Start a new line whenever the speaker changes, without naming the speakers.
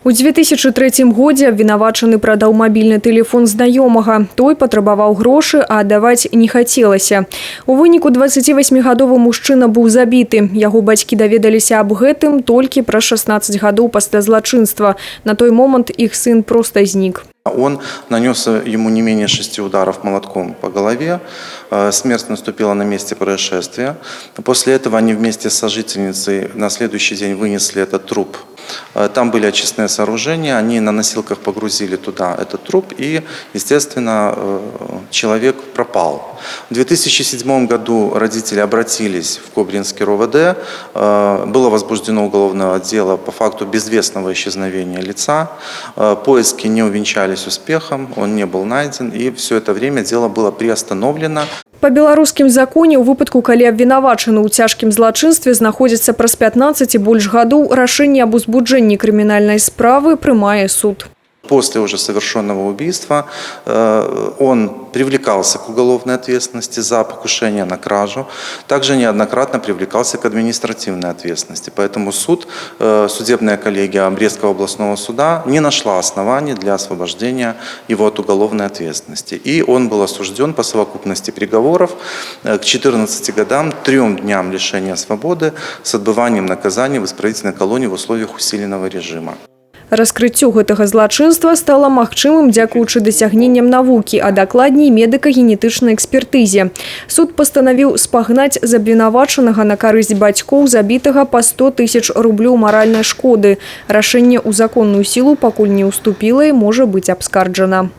У 2003 годзе абвінавачаны прадаў мабільны тэлефон знаёмага. Той патрабаваў грошы, а аддаваць не хацелася. У выніку 28-гадовы мужчына быў забіты. Яго бацькі даведаліся аб гэтым толькі праз 16 гадоў пасля злачынства. На той момант іх сын проста знік.
Он нанес ему не менее 6 ударов молотком по голове. Смерть наступила на месте происшествия. После этого они вместе с сожительницей на следующий день вынесли этот труп. Там были очистные сооружения, они на носилках погрузили туда этот труп, и, естественно, человек пропал. В 2007 году родители обратились в Кобринский РОВД, было возбуждено уголовное дело по факту безвестного исчезновения лица. Поиски не увенчались успехом, он не был найден, и все это время дело было приостановлено.
Па беларускім законе, у выпадку, калі абвінавачаны ў цяжкім злачынстве знаходзіцца праз 15 і больш гадоў, рашэнне аб узбуджэнні крымінальнай справы прымае суд.
После уже совершенного убийства он привлекался к уголовной ответственности за покушение на кражу, также неоднократно привлекался к административной ответственности. Поэтому судебная коллегия Брестского областного суда не нашла оснований для освобождения его от уголовной ответственности. И он был осужден по совокупности приговоров к 14 годам, 3 дням лишения свободы с отбыванием наказания в исправительной колонии в условиях усиленного режима.
Раскрыццё гэтага злачынства стала магчымым дзякуючы дасягненням навукі, а дакладней медыка-генетычнай экспертызе. Суд пастанавіў спагнаць з абвінавачанага на карысць бацькоў забітага па 100 000 рублёў маральнай шкоды. Рашэнне ў законную сілу пакуль не ўступіла і можа быць абскарджана.